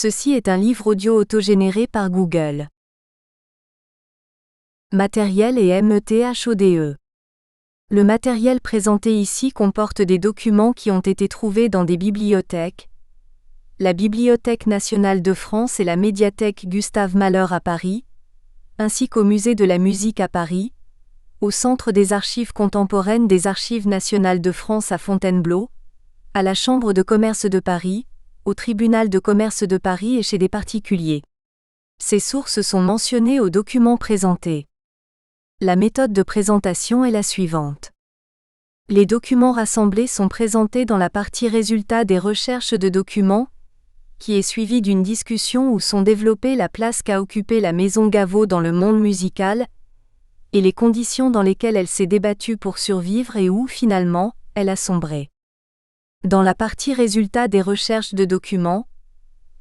Ceci est un livre audio autogénéré par Google. Matériel et méthode. Le matériel présenté ici comporte des documents qui ont été trouvés dans des bibliothèques, la Bibliothèque nationale de France et la médiathèque Gustave Mahler à Paris, ainsi qu'au Musée de la musique à Paris, au Centre des archives contemporaines des Archives nationales de France à Fontainebleau, à la Chambre de commerce de Paris, au Tribunal de commerce de Paris et chez des particuliers. Ces sources sont mentionnées aux documents présentés. La méthode de présentation est la suivante. Les documents rassemblés sont présentés dans la partie Résultats des recherches de documents, qui est suivie d'une discussion où sont développées la place qu'a occupée la Maison Gaveau dans le monde musical, et les conditions dans lesquelles elle s'est débattue pour survivre et où, finalement, elle a sombré. Dans la partie Résultats des recherches de documents,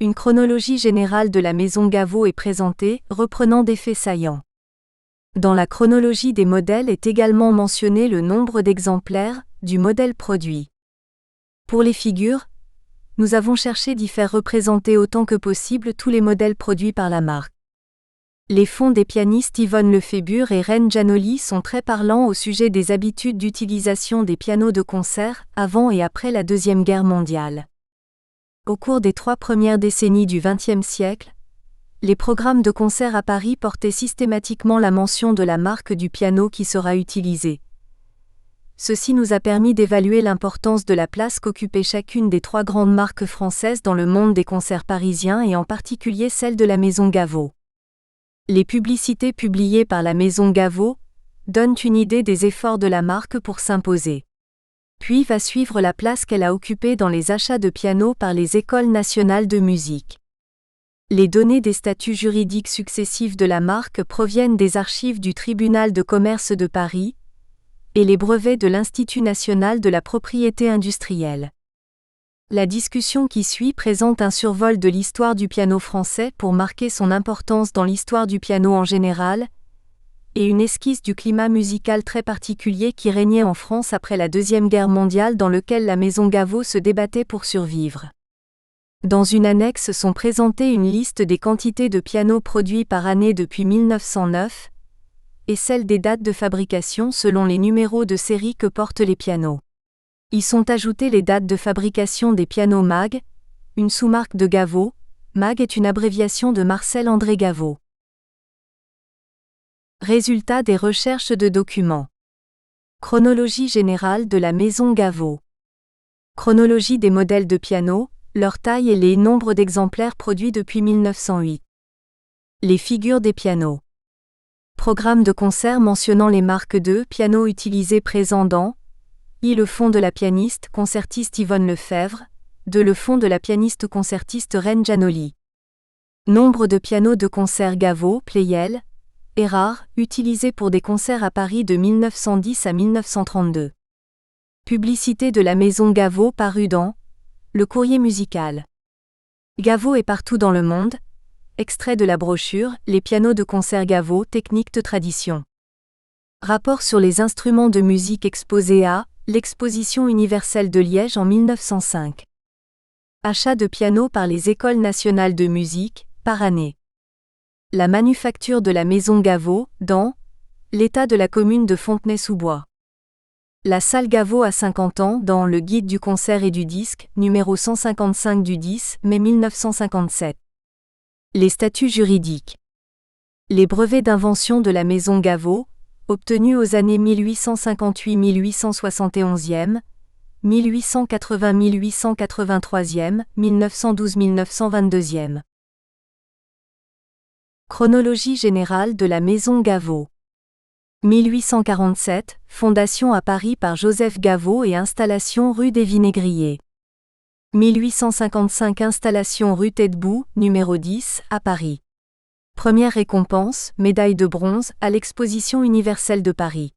une chronologie générale de la Maison Gaveau est présentée, reprenant des faits saillants. Dans la chronologie des modèles est également mentionné le nombre d'exemplaires du modèle produit. Pour les figures, nous avons cherché d'y faire représenter autant que possible tous les modèles produits par la marque. Les fonds des pianistes Yvonne Lefébure et Reine Giannoli sont très parlants au sujet des habitudes d'utilisation des pianos de concert avant et après la Deuxième Guerre mondiale. Au cours des 3 premières décennies du XXe siècle, les programmes de concert à Paris portaient systématiquement la mention de la marque du piano qui sera utilisé. Ceci nous a permis d'évaluer l'importance de la place qu'occupait chacune des 3 grandes marques françaises dans le monde des concerts parisiens et en particulier celle de la Maison Gaveau. Les publicités publiées par la Maison Gaveau donnent une idée des efforts de la marque pour s'imposer. Puis va suivre la place qu'elle a occupée dans les achats de pianos par les écoles nationales de musique. Les données des statuts juridiques successifs de la marque proviennent des archives du Tribunal de commerce de Paris et les brevets de l'Institut national de la propriété industrielle. La discussion qui suit présente un survol de l'histoire du piano français pour marquer son importance dans l'histoire du piano en général, et une esquisse du climat musical très particulier qui régnait en France après la Deuxième Guerre mondiale dans lequel la Maison Gaveau se débattait pour survivre. Dans une annexe sont présentées une liste des quantités de pianos produits par année depuis 1909, et celle des dates de fabrication selon les numéros de série que portent les pianos. Y sont ajoutées les dates de fabrication des pianos Mag, une sous-marque de Gaveau. Mag est une abréviation de Marcel-André Gaveau. Résultats des recherches de documents. Chronologie générale de la Maison Gaveau. Chronologie des modèles de pianos, leur taille et les nombres d'exemplaires produits depuis 1908. Les figures des pianos. Programme de concert mentionnant les marques de pianos utilisés présents dans le fond de la pianiste concertiste Yvonne Lefebvre, le fond de la pianiste concertiste Reine Giannoli. Nombre de pianos de concert Gaveau, Pleyel, Erard, utilisés pour des concerts à Paris de 1910 à 1932. Publicité de la Maison Gaveau parue dans Le Courrier musical. Gaveau est partout dans le monde. Extrait de la brochure Les pianos de concert Gaveau, technique de tradition. Rapport sur les instruments de musique exposés à l'Exposition universelle de Liège en 1905. Achat de pianos par les écoles nationales de musique, par année. La manufacture de la Maison Gaveau, dans l'état de la commune de Fontenay-sous-Bois. La salle Gaveau à 50 ans, dans le Guide du concert et du disque, numéro 155 du 10 mai 1957. Les statuts juridiques. Les brevets d'invention de la Maison Gaveau, obtenus aux années 1858-1871, 1880-1883, 1912-1922. Chronologie générale de la Maison Gaveau. 1847, fondation à Paris par Joseph Gaveau et installation rue des Vinaigriers. 1855 installation rue Taitbout, numéro 10, à Paris. Première récompense, médaille de bronze, à l'Exposition universelle de Paris.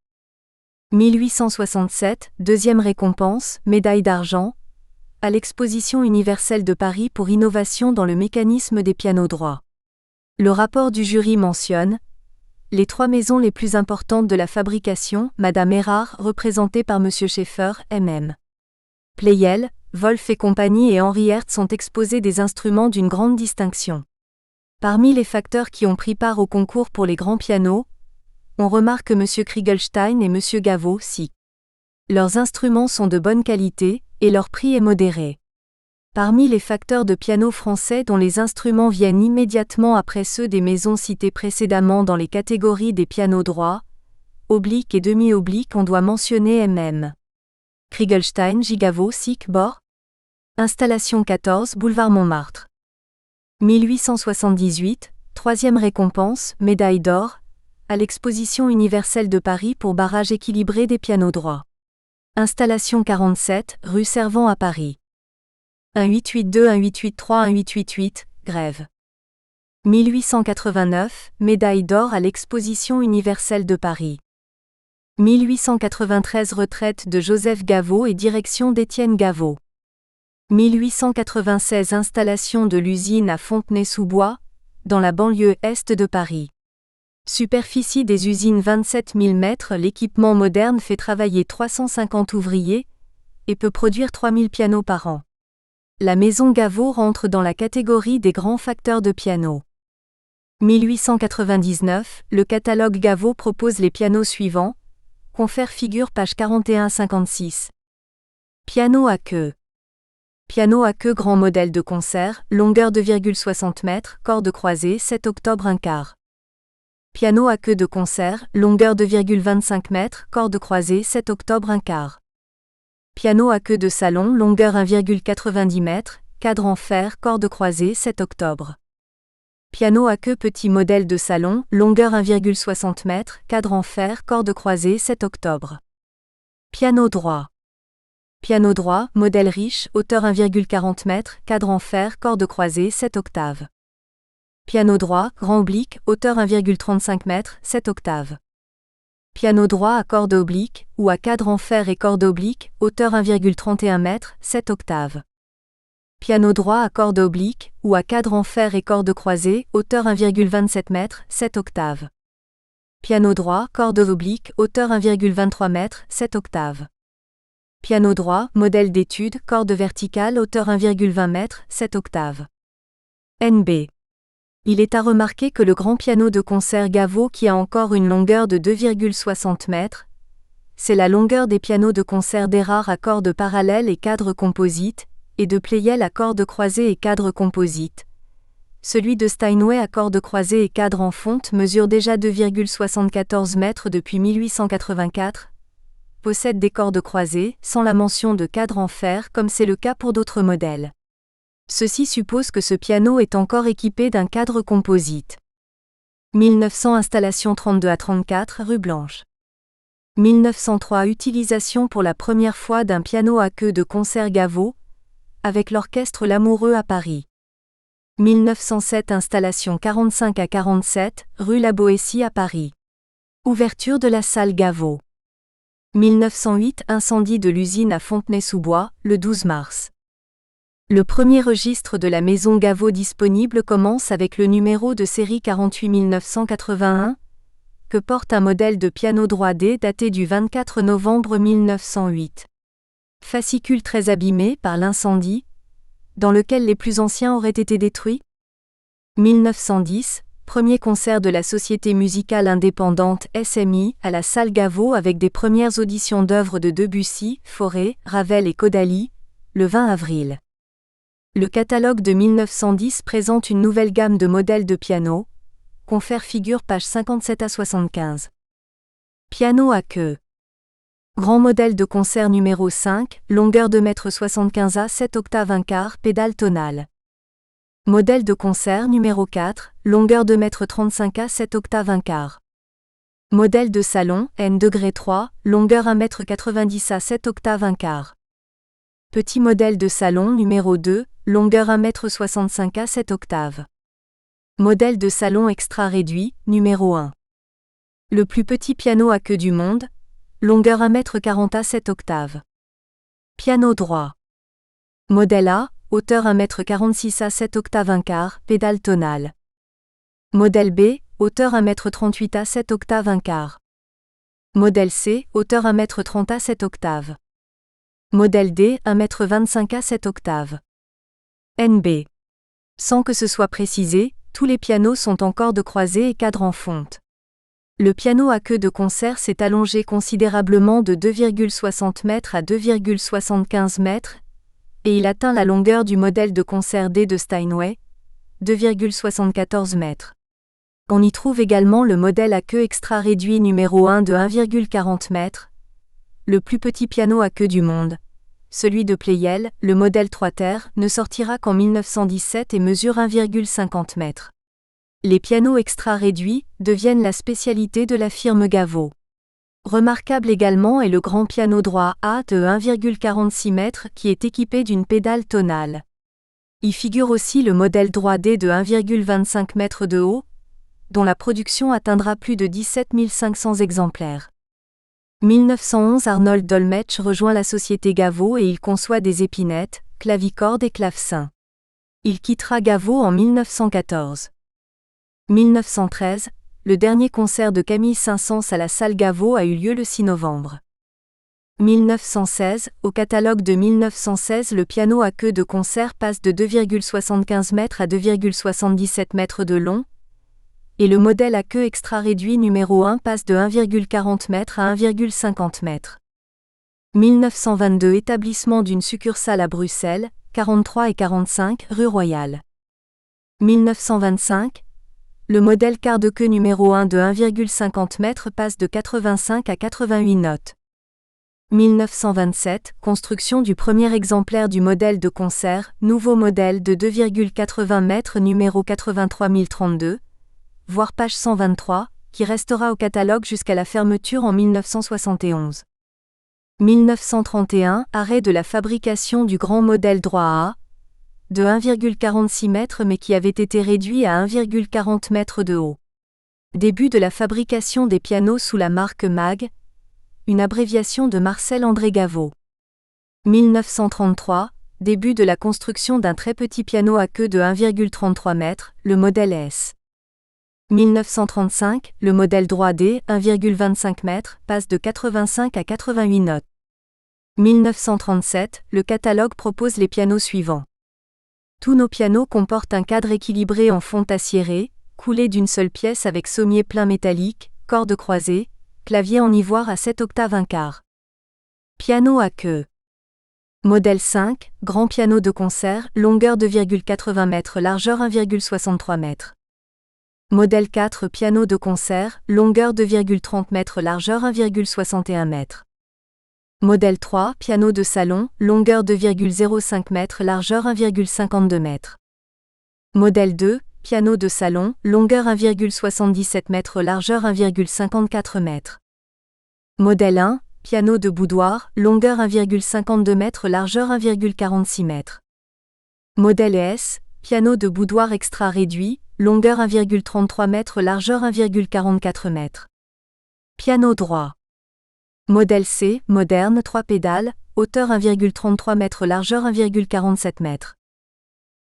1867, deuxième récompense, médaille d'argent, à l'Exposition universelle de Paris pour innovation dans le mécanisme des pianos droits. Le rapport du jury mentionne les 3 maisons les plus importantes de la fabrication, Madame Erard, représentée par Monsieur Schaeffer, MM. Pleyel, Wolf et compagnie et Henri Hertz ont exposé des instruments d'une grande distinction. Parmi les facteurs qui ont pris part au concours pour les grands pianos, on remarque M. Kriegelstein et M. Gaveau aussi. Leurs instruments sont de bonne qualité, et leur prix est modéré. Parmi les facteurs de piano français dont les instruments viennent immédiatement après ceux des maisons citées précédemment dans les catégories des pianos droits, obliques et demi-obliques, on doit mentionner MM. Kriegelstein, Gaveau, Sick, Bor. Installation 14, boulevard Montmartre. 1878, troisième récompense, médaille d'or, à l'Exposition universelle de Paris pour barrage équilibré des pianos droits. Installation 47, rue Servan à Paris. 1882, 1883, 1888, grève. 1889, médaille d'or à l'Exposition universelle de Paris. 1893, retraite de Joseph Gaveau et direction d'Étienne Gaveau. 1896, installation de l'usine à Fontenay-sous-Bois, dans la banlieue est de Paris. Superficie des usines 27 000 mètres. L'équipement moderne fait travailler 350 ouvriers et peut produire 3000 pianos par an. La maison Gaveau rentre dans la catégorie des grands facteurs de piano. 1899, le catalogue Gaveau propose les pianos suivants. Confère figure page 41-56. Piano à queue. Piano à queue grand modèle de concert, longueur 2,60 m, cordes croisées 7 octobre 1/4. Piano à queue de concert, longueur 2,25 m, cordes croisées 7 octobre 1/4. Piano à queue de salon, longueur 1,90 m, cadre en fer, cordes croisées 7 octobre. Piano à queue petit modèle de salon, longueur 1,60 m, cadre en fer, cordes croisées 7 octobre. Piano droit. Piano droit, modèle riche, hauteur 1,40 m, cadre en fer, cordes croisées 7 octaves. Piano droit, grand oblique, hauteur 1,35 m, 7 octaves. Piano droit à cordes obliques, ou à cadre en fer et cordes obliques, hauteur 1,31 m, 7 octaves. Piano droit à cordes obliques, ou à cadre en fer et cordes croisées, hauteur 1,27 m, 7 octaves. Piano droit, cordes obliques, hauteur 1,23 m, 7 octaves. Piano droit, modèle d'étude, corde verticale, hauteur 1,20 m, 7 octaves. NB. Il est à remarquer que le grand piano de concert Gaveau qui a encore une longueur de 2,60 m, c'est la longueur des pianos de concert d'Erard à cordes parallèles et cadre composite, et de Pleyel à cordes croisées et cadre composite. Celui de Steinway à cordes croisées et cadre en fonte mesure déjà 2,74 m depuis 1884, possède des cordes croisées, sans la mention de cadre en fer comme c'est le cas pour d'autres modèles. Ceci suppose que ce piano est encore équipé d'un cadre composite. 1900 installation 32 à 34 rue Blanche. 1903 utilisation pour la première fois d'un piano à queue de concert Gaveau, avec l'orchestre L'Amoureux à Paris. 1907 installation 45 à 47 rue La Boétie à Paris. Ouverture de la salle Gaveau. 1908 incendie de l'usine à Fontenay-sous-Bois, le 12 mars. Le premier registre de la maison Gaveau disponible commence avec le numéro de série 48 1981, que porte un modèle de piano droit D daté du 24 novembre 1908. Fascicule très abîmé par l'incendie, dans lequel les plus anciens auraient été détruits. 1910, premier concert de la Société musicale indépendante SMI à la salle Gaveau avec des premières auditions d'œuvres de Debussy, Fauré, Ravel et Kodály, le 20 avril. Le catalogue de 1910 présente une nouvelle gamme de modèles de piano, confère figure page 57 à 75. Piano à queue. Grand modèle de concert numéro 5, longueur de 1,75 m à 7 octaves 1/4, pédale tonale. Modèle de concert numéro 4, longueur de 1,35 m à 7 octaves 1/4. Modèle de salon, N°3, longueur 1,90 m à 7 octaves 1/4. Petit modèle de salon numéro 2, longueur 1,65 m à 7 octaves. Modèle de salon extra réduit, numéro 1. Le plus petit piano à queue du monde, longueur 1,40 m à 7 octaves. Piano droit. Modèle A, hauteur 1,46 m à 7 octaves 1/4, pédale tonale. Modèle B, hauteur 1,38 m à 7 octaves 1/4. Modèle C, hauteur 1,30 m à 7 octaves. Modèle D, 1,25 m à 7 octaves. NB. Sans que ce soit précisé, tous les pianos sont en corde croisée et cadre en fonte. Le piano à queue de concert s'est allongé considérablement de 2,60 m à 2,75 m, et il atteint la longueur du modèle de concert D de Steinway, 2,74 m. On y trouve également le modèle à queue extra réduit numéro 1 de 1,40 m, le plus petit piano à queue du monde. Celui de Pleyel, le modèle 3 terres, ne sortira qu'en 1917 et mesure 1,50 m. Les pianos extra réduits deviennent la spécialité de la firme Gaveau. Remarquable également est le grand piano droit A de 1,46 m qui est équipé d'une pédale tonale. Y figure aussi le modèle droit D de 1,25 m de haut, dont la production atteindra plus de 17 500 exemplaires. 1911 Arnold Dolmetsch rejoint la société Gaveau et il conçoit des épinettes, clavicordes et clavecins. Il quittera Gaveau en 1914. 1913, le dernier concert de Camille Saint-Saëns à la salle Gaveau a eu lieu le 6 novembre. 1916, au catalogue de 1916 le piano à queue de concert passe de 2,75 m à 2,77 m de long, et le modèle à queue extra réduit numéro 1 passe de 1,40 m à 1,50 m. 1922 établissement d'une succursale à Bruxelles, 43 et 45 rue Royale. 1925, le modèle quart de queue numéro 1 de 1,50 m passe de 85 à 88 notes. 1927, construction du premier exemplaire du modèle de concert, nouveau modèle de 2,80 m numéro 83032, voir page 123, qui restera au catalogue jusqu'à la fermeture en 1971. 1931, arrêt de la fabrication du grand modèle droit A, de 1,46 m mais qui avait été réduit à 1,40 m de haut. Début de la fabrication des pianos sous la marque MAG, une abréviation de Marcel-André Gaveau. 1933, début de la construction d'un très petit piano à queue de 1,33 m, le modèle S. 1935, le modèle droit D, 1,25 m, passe de 85 à 88 notes. 1937, le catalogue propose les pianos suivants. Tous nos pianos comportent un cadre équilibré en fonte acérée, coulé d'une seule pièce avec sommier plein métallique, cordes croisées, clavier en ivoire à 7 octaves 1/4. Piano à queue. Modèle 5, grand piano de concert, longueur 2,80 m, largeur 1,63 m. Modèle 4, piano de concert, longueur 2,30 m, largeur 1,61 m. Modèle 3, piano de salon, longueur 2,05 m, largeur 1,52 m. Modèle 2, piano de salon, longueur 1,77 m, largeur 1,54 m. Modèle 1, piano de boudoir, longueur 1,52 m, largeur 1,46 m. Modèle S, piano de boudoir extra réduit, longueur 1,33 m, largeur 1,44 m. Piano droit. Modèle C, moderne 3 pédales, hauteur 1,33 m, largeur 1,47 m.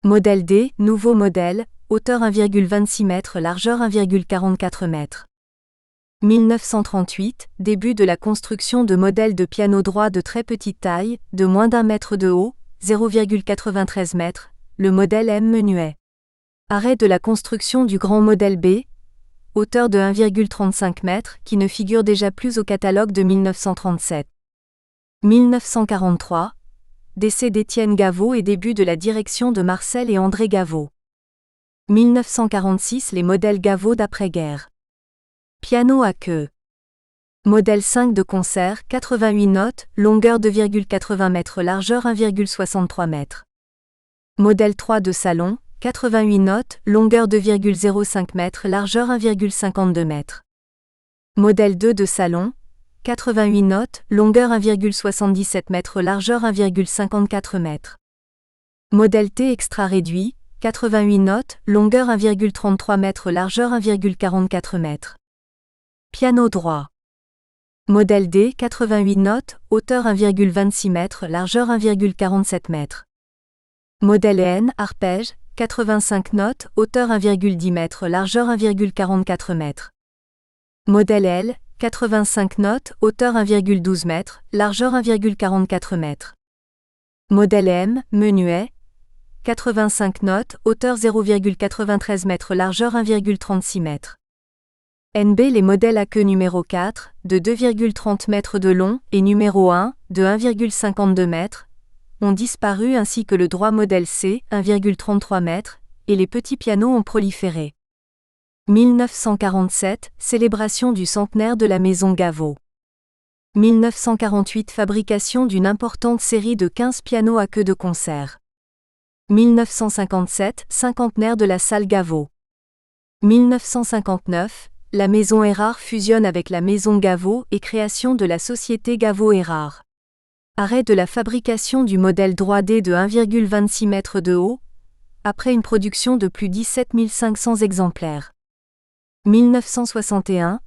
Modèle D, nouveau modèle, hauteur 1,26 m, largeur 1,44 m. 1938, début de la construction de modèles de piano droit de très petite taille, de moins d'1 mètre de haut, 0,93 m, le modèle M menuet. Arrêt de la construction du grand modèle B, hauteur de 1,35 m, qui ne figure déjà plus au catalogue de 1937. 1943, décès d'Étienne Gaveau et début de la direction de Marcel et André Gaveau. 1946 les modèles Gaveau d'après-guerre. Piano à queue. Modèle 5 de concert, 88 notes, longueur 2,80 m, largeur 1,63 m. Modèle 3 de salon, 88 notes, longueur 2,05 m, largeur 1,52 m. Modèle 2 de salon, 88 notes, longueur 1,77 m, largeur 1,54 m. Modèle T extra réduit, 88 notes, longueur 1,33 m, largeur 1,44 m. Piano droit. Modèle D, 88 notes, hauteur 1,26 m, largeur 1,47 m. Modèle N, arpège, 85 notes, hauteur 1,10 m, largeur 1,44 m. Modèle L, 85 notes, hauteur 1,12 m, largeur 1,44 m. Modèle M, menuet, 85 notes, hauteur 0,93 m, largeur 1,36 m. NB. Les modèles à queue numéro 4, de 2,30 m de long, et numéro 1, de 1,52 m, ont disparu ainsi que le droit modèle C, 1,33 m, et les petits pianos ont proliféré. 1947, célébration du centenaire de la maison Gaveau. 1948, fabrication d'une importante série de 15 pianos à queue de concert. 1957, cinquantenaire de la salle Gaveau. 1959, la maison Erard fusionne avec la maison Gaveau et création de la société Gaveau-Erard. Arrêt de la fabrication du modèle droit D de 1,26 m de haut, après une production de plus 17 500 exemplaires. 1961,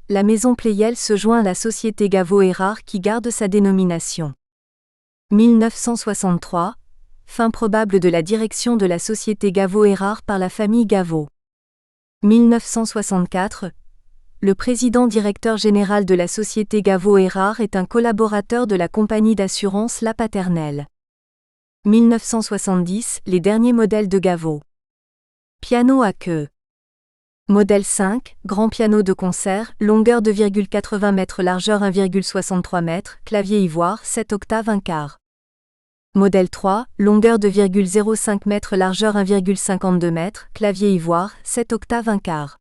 la maison Pleyel se joint à la société Gaveau-Erard qui garde sa dénomination. 1963, fin probable de la direction de la société Gaveau-Erard par la famille Gaveau. 1964, le président directeur général de la société Gaveau-Erard est un collaborateur de la compagnie d'assurance La Paternelle. 1970, les derniers modèles de Gaveau. Piano à queue. Modèle 5, grand piano de concert, longueur 2,80 m, largeur 1,63 m, clavier ivoire, 7 octaves 1/4. Modèle 3, longueur 2,05 m, largeur 1,52 m, clavier ivoire, 7 octaves 1/4.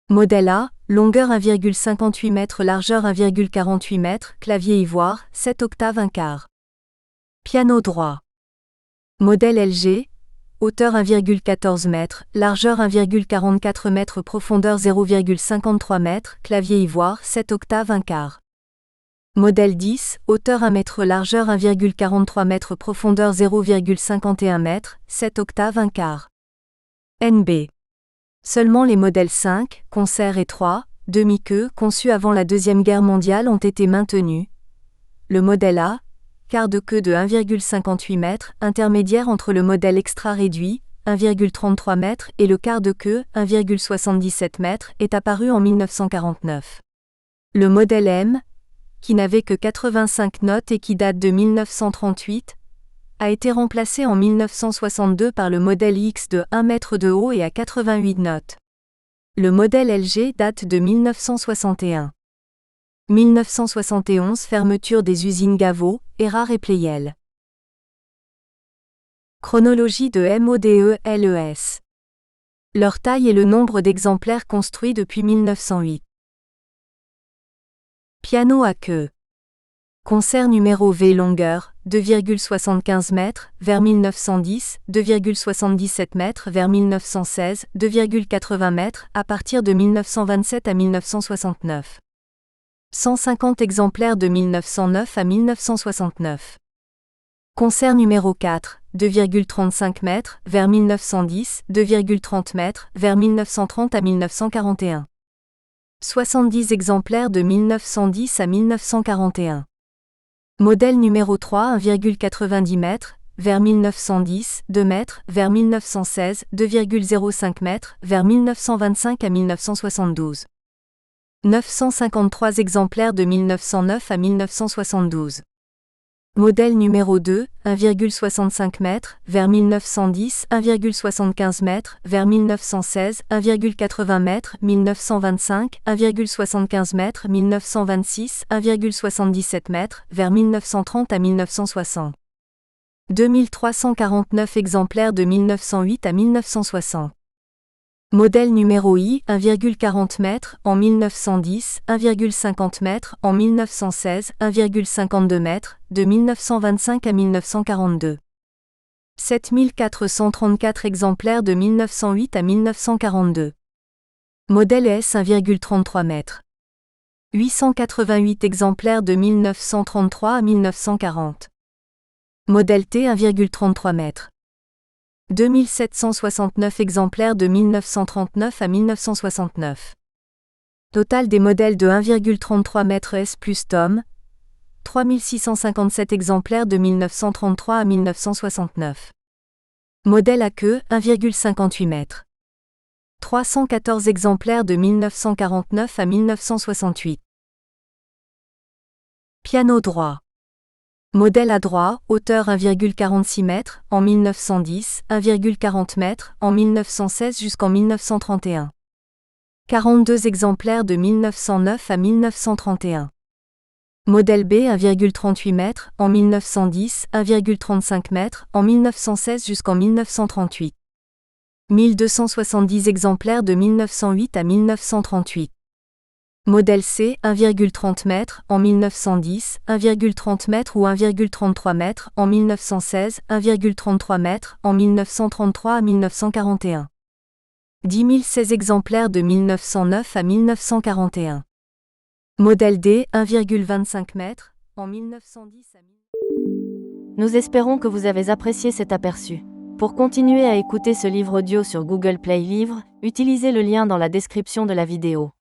Modèle A, longueur 1,58 m, largeur 1,48 m, clavier ivoire, 7 octaves 1/4. Piano droit. Modèle LG, hauteur 1,14 m, largeur 1,44 m, profondeur 0,53 m, clavier ivoire, 7 octaves 1/4. Modèle 10, hauteur 1 m, largeur 1,43 m, profondeur 0,51 m, 7 octaves 1/4. NB. Seulement les modèles 5, concert et 3, demi-queue, conçus avant la Deuxième Guerre mondiale ont été maintenus. Le modèle A, quart de queue de 1,58 m, intermédiaire entre le modèle extra réduit, 1,33 m, et le quart de queue, 1,77 m, est apparu en 1949. Le modèle M, qui n'avait que 85 notes et qui date de 1938, a été remplacé en 1962 par le modèle X de 1 m de haut et à 88 notes. Le modèle LG date de 1961. 1971, fermeture des usines Gaveau, Erard et Pleyel. Chronologie de MODELES. Leur taille et le nombre d'exemplaires construits depuis 1908. Piano à queue. Concert numéro V, longueur, 2,75 m, vers 1910, 2,77 m vers 1916, 2,80 m, à partir de 1927 à 1969. 150 exemplaires de 1909 à 1969. Concert numéro 4, 2,35 m, vers 1910, 2,30 m, vers 1930 à 1941. 70 exemplaires de 1910 à 1941. Modèle numéro 3, 1,90 m, vers 1910, 2 m, vers 1916, 2,05 m, vers 1925 à 1972. 953 exemplaires de 1909 à 1972. Modèle numéro 2, 1,65 m, vers 1910, 1,75 m, vers 1916, 1,80 m, 1925, 1,75 m, 1926, 1,77 m, vers 1930 à 1960. 2349 exemplaires de 1908 à 1960. Modèle numéro I, 1,40 m, en 1910, 1,50 m, en 1916, 1,52 m, de 1925 à 1942. 7434 exemplaires de 1908 à 1942. Modèle S, 1,33 m. 888 exemplaires de 1933 à 1940. Modèle T, 1,33 m. 2769 exemplaires de 1939 à 1969. Total des modèles de 1,33 m S plus tome, 3657 exemplaires de 1933 à 1969. Modèle à queue, 1,58 m. 314 exemplaires de 1949 à 1968. Piano droit. Modèle à droit, hauteur 1,46 m, en 1910, 1,40 m, en 1916 jusqu'en 1931. 42 exemplaires de 1909 à 1931. Modèle B 1,38 m, en 1910, 1,35 m, en 1916 jusqu'en 1938. 1270 exemplaires de 1908 à 1938. Modèle C 1,30 m, en 1910, 1,30 m ou 1,33 m, en 1916, 1,33 m, en 1933 à 1941. 10 016 exemplaires de 1909 à 1941. Modèle D 1,25 m, en 1910 à 1941. Nous espérons que vous avez apprécié cet aperçu. Pour continuer à écouter ce livre audio sur Google Play Livres, utilisez le lien dans la description de la vidéo.